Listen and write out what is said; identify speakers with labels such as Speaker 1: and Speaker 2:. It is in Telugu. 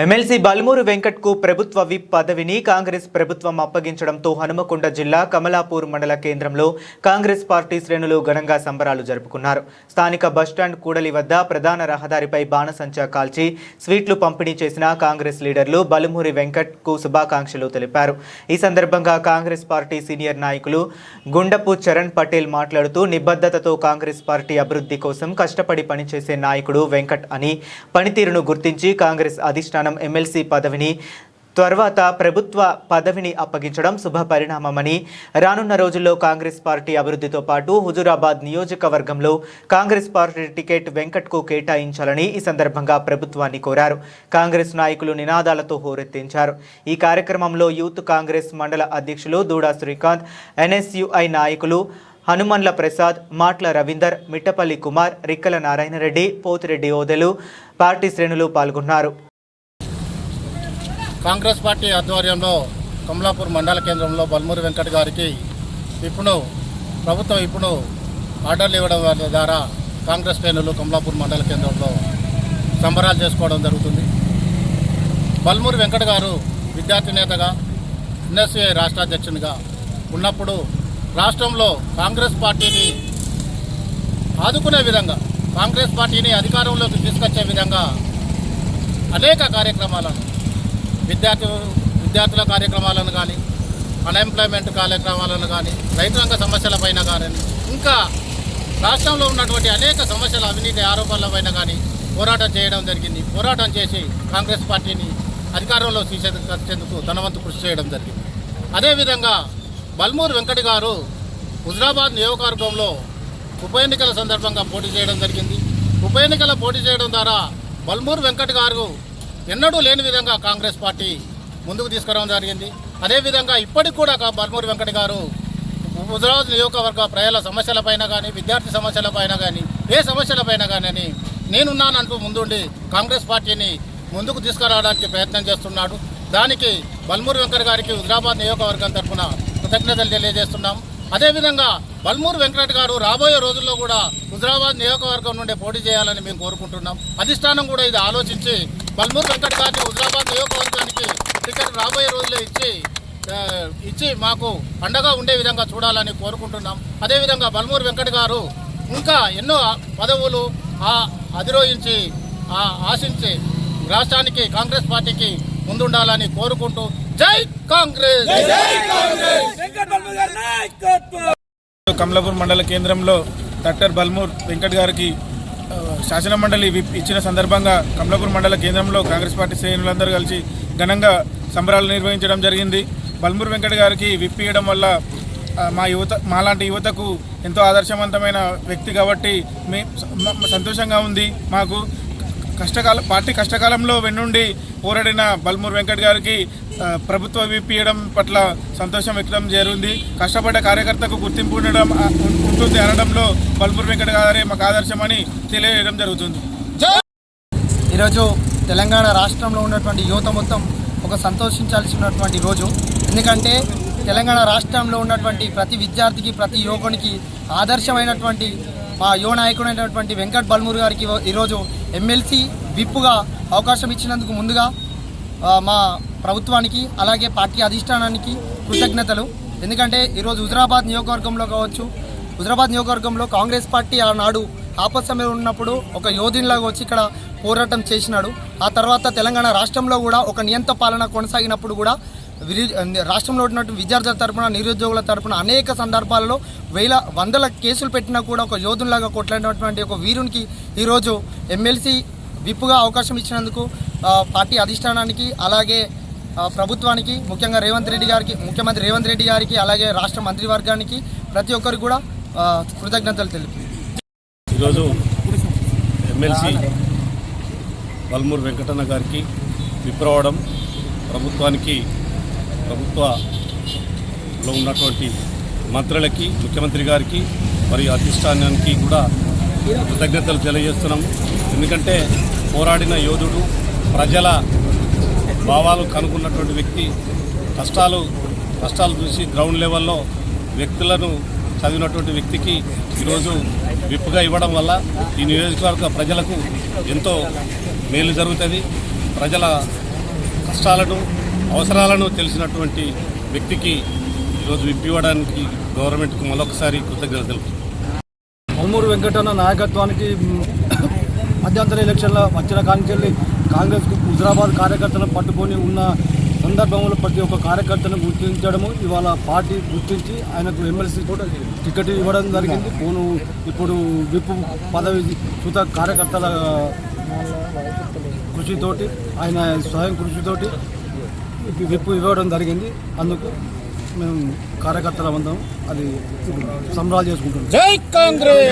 Speaker 1: ఎమ్మెల్సీ బల్మూరు వెంకట్కు ప్రభుత్వ విప్ పదవిని కాంగ్రెస్ ప్రభుత్వం అప్పగించడంతో హనుమకొండ జిల్లా కమలాపూర్ మండల కేంద్రంలో కాంగ్రెస్ పార్టీ శ్రేణులు ఘనంగా సంబరాలు జరుపుకున్నారు. స్థానిక బస్టాండ్ కూడలి వద్ద ప్రధాన రహదారిపై బాణసంచా కాల్చి స్వీట్లు పంపిణీ చేసిన కాంగ్రెస్ లీడర్లు బల్మూరి వెంకట్కు శుభాకాంక్షలు తెలిపారు. ఈ సందర్భంగా కాంగ్రెస్ పార్టీ సీనియర్ నాయకులు గుండపు చరణ్ పటేల్ మాట్లాడుతూ నిబద్ధతతో కాంగ్రెస్ పార్టీ అభివృద్ధి కోసం కష్టపడి పనిచేసే నాయకుడు వెంకట్ అని పనితీరును గుర్తించి కాంగ్రెస్ అధిష్టానం ఎమ్మెల్సీ పదవిని తర్వాత ప్రభుత్వ పదవిని అప్పగించడం శుభ పరిణామమని, రానున్న రోజుల్లో కాంగ్రెస్ పార్టీ అభివృద్ధితో పాటు హుజూరాబాద్ నియోజకవర్గంలో కాంగ్రెస్ పార్టీ టికెట్ వెంకట్కు కేటాయించాలని ఈ సందర్భంగా ప్రభుత్వాన్ని కోరారు. కాంగ్రెస్ నాయకులు నినాదాలతో హోరెత్తించారు. ఈ కార్యక్రమంలో యూత్ కాంగ్రెస్ మండల అధ్యక్షులు దూడా శ్రీకాంత్, ఎన్ఎస్యుఐ నాయకులు హనుమన్ల ప్రసాద్, మాట్ల రవీందర్, మిట్టపల్లి కుమార్, రిక్కల నారాయణరెడ్డి, పోతిరెడ్డి ఓదెలు పార్టీ శ్రేణులు పాల్గొన్నారు.
Speaker 2: కాంగ్రెస్ పార్టీ ఆధ్వర్యంలో కమలాపూర్ మండల కేంద్రంలో బల్మూరి వెంకట్ గారికి ప్రభుత్వం ఆర్డర్లు ఇవ్వడం ద్వారా కాంగ్రెస్ శ్రేణులు కమలాపూర్ మండల కేంద్రంలో సంబరాలు చేసుకోవడం జరుగుతుంది. బల్మూరి వెంకట్ గారు విద్యార్థి నేతగా, ఎన్ఎస్యుఐ రాష్ట్ర అధ్యక్షునిగా ఉన్నప్పుడు రాష్ట్రంలో కాంగ్రెస్ పార్టీని ఆదుకునే విధంగా, కాంగ్రెస్ పార్టీని అధికారంలోకి తీసుకొచ్చే విధంగా అనేక కార్యక్రమాలను, విద్యార్థుల కార్యక్రమాలను కానీ, అన్ఎంప్లాయ్మెంట్ కార్యక్రమాలను కానీ, రైతాంగ సమస్యలపైన కానీ, ఇంకా రాష్ట్రంలో ఉన్నటువంటి అనేక సమస్యల అవినీతి ఆరోపణలపైన కానీ పోరాటం చేయడం జరిగింది. పోరాటం చేసి కాంగ్రెస్ పార్టీని అధికారంలో తీసుకొచ్చేందుకు తన వంతు కృషి చేయడం జరిగింది. అదేవిధంగా బల్మూరి వెంకట్ గారు హుజూరాబాద్ నియోజకవర్గంలో ఉప ఎన్నికల సందర్భంగా పోటీ చేయడం జరిగింది. ఉప ఎన్నికల పోటీ చేయడం ద్వారా బల్మూరి వెంకట్ గారు ఎన్నడూ లేని విధంగా కాంగ్రెస్ పార్టీ ముందుకు తీసుకురావడం జరిగింది. అదేవిధంగా ఇప్పటికి కూడా బల్మూరి వెంకట్ గారు హుజూరాబాద్ నియోజకవర్గ ప్రజల సమస్యలపైన కానీ, విద్యార్థి సమస్యలపైన కానీ, ఏ సమస్యలపైన కానీ నేనున్నానంటూ ముందుండి కాంగ్రెస్ పార్టీని ముందుకు తీసుకురావడానికి ప్రయత్నం చేస్తున్నాడు. దానికి బల్మూరి వెంకట్ గారికి హుజూరాబాద్ నియోజకవర్గం తరఫున కృతజ్ఞతలు తెలియజేస్తున్నాం. అదేవిధంగా బల్మూరి వెంకట్ గారు రాబోయే రోజుల్లో కూడా హుజూరాబాద్ నియోజకవర్గం నుండి పోటీ చేయాలని మేము కోరుకుంటున్నాం. అధిష్టానం కూడా ఇది ఆలోచించి బల్మూరి వెంకట్ గారిని హుజూరాబాద్ నియోజకవర్గానికి టికెట్ రాబోయే రోజుల్లో ఇచ్చి మాకు అండగా ఉండే విధంగా చూడాలని కోరుకుంటున్నాం. అదేవిధంగా బల్మూరి వెంకట్ గారు ఇంకా ఎన్నో పదవులు అధిరోహించి ఆశించి రాష్ట్రానికి, కాంగ్రెస్ పార్టీకి ముందుండాలని కోరుకుంటూ జై కాంగ్రెస్.
Speaker 3: కమలాపూర్ మండల కేంద్రంలో డాక్టర్ బల్మూర్ వెంకట్ గారికి శాసన మండలి విప్ ఇచ్చిన సందర్భంగా కమలాపూర్ మండల కేంద్రంలో కాంగ్రెస్ పార్టీ శ్రేణులందరూ కలిసి ఘనంగా సంబరాలు నిర్వహించడం జరిగింది. బల్మూర్ వెంకట్ గారికి విప్ ఇవ్వడం వల్ల మాలాంటి యువతకు ఎంతో ఆదర్శవంతమైన వ్యక్తి కాబట్టి సంతోషంగా ఉంది. మాకు పార్టీ కష్టకాలంలో వెన్నుండి పోరాడిన బల్మూర్ వెంకట్ గారికి ప్రభుత్వ విప్ ఇవ్వడం పట్ల సంతోషం వ్యక్తం జరిగింది. కష్టపడ్డ కార్యకర్తకు గుర్తింపు ఉంటుంది అనడంలో బల్మూర్ వెంకట్ గారే మాకు ఆదర్శమని తెలియజేయడం జరుగుతుంది.
Speaker 4: ఈరోజు తెలంగాణ రాష్ట్రంలో ఉన్నటువంటి యువత మొత్తం ఒక సంతోషించాల్సినటువంటి రోజు. ఎందుకంటే తెలంగాణ రాష్ట్రంలో ఉన్నటువంటి ప్రతి విద్యార్థికి, ప్రతి యువకునికి ఆదర్శమైనటువంటి మా యువ నాయకుడైనటువంటి వెంకట్ బల్మూర్ గారికి ఈరోజు ఎమ్మెల్సీ విప్పుగా అవకాశం ఇచ్చినందుకు ముందుగా మా ప్రభుత్వానికి, అలాగే పార్టీ అధిష్టానానికి కృతజ్ఞతలు. ఎందుకంటే ఈరోజు హుజూరాబాద్ నియోజకవర్గంలో కావచ్చు, హుజూరాబాద్ నియోజకవర్గంలో కాంగ్రెస్ పార్టీ ఆనాడు ఆపత్సమయంలో ఉన్నప్పుడు ఒక యోధునిలాగా వచ్చి ఇక్కడ పోరాటం చేసినాడు. ఆ తర్వాత తెలంగాణ రాష్ట్రంలో కూడా ఒక నియంత పాలన కొనసాగినప్పుడు కూడా రాష్ట్రంలో ఉన్నటువంటి విద్యార్థుల తరపున, నిరుద్యోగుల తరపున అనేక సందర్భాలలో వందల కేసులు పెట్టినా కూడా ఒక యోధునిలాగా కొట్లాడినటువంటి ఒక వీరునికి ఈరోజు ఎమ్మెల్సీ విప్పుగా అవకాశం ఇచ్చినందుకు పార్టీ అధిష్టానానికి, అలాగే ప్రభుత్వానికి, ముఖ్యంగా ముఖ్యమంత్రి రేవంత్ రెడ్డి గారికి, అలాగే రాష్ట్ర మంత్రివర్గానికి ప్రతి ఒక్కరికి కూడా కృతజ్ఞతలు తెలుపు.
Speaker 5: ఈరోజు ఎమ్మెల్సీ బల్మూరి వెంకటన్న గారికి విప్ రావడం ప్రభుత్వంలో ఉన్నటువంటి మంత్రులకి, ముఖ్యమంత్రి గారికి మరియు అధిష్టానానికి కూడా కృతజ్ఞతలు తెలియజేస్తున్నాం. ఎందుకంటే పోరాడిన యోధుడు, ప్రజల భావాలు కనుక్కున్నటువంటి వ్యక్తి, కష్టాలు చూసి గ్రౌండ్ లెవెల్లో వ్యక్తులను చదివినటువంటి వ్యక్తికి ఈరోజు విప్గా ఇవ్వడం వల్ల ఈ నియోజకవర్గ ప్రజలకు ఎంతో మేలు జరుగుతుంది. ప్రజల కష్టాలను అవసరాలను తెలిసినటువంటి వ్యక్తికి ఈరోజు విప్ ఇవ్వడానికి గవర్నమెంట్కు మరొకసారి కృతజ్ఞతలు తెలుపుతున్నాను.
Speaker 6: బల్మూరు వెంకటన్న నాయకత్వానికి మధ్యంతర ఎలక్షన్ల వచ్చిన కానికెళ్ళి కాంగ్రెస్కు హుజరాబాద్ కార్యకర్తలను పట్టుకొని ఉన్న సందర్భంలో ప్రతి ఒక్క కార్యకర్తను గుర్తించడము ఇవాళ పార్టీ గుర్తించి ఆయనకు ఎమ్మెల్సీ టికెట్ ఇవ్వడం జరిగింది. ఇప్పుడు విప్ పదవి సుత కార్యకర్తల కృషితోటి ఆయన స్వయం కృషితోటి విప్ ఇవ్వడం జరిగింది. అందుకు మేము కార్యకర్తల అందరం అది సంబరాలు చేసుకుంటున్నాం.
Speaker 3: జై కాంగ్రెస్.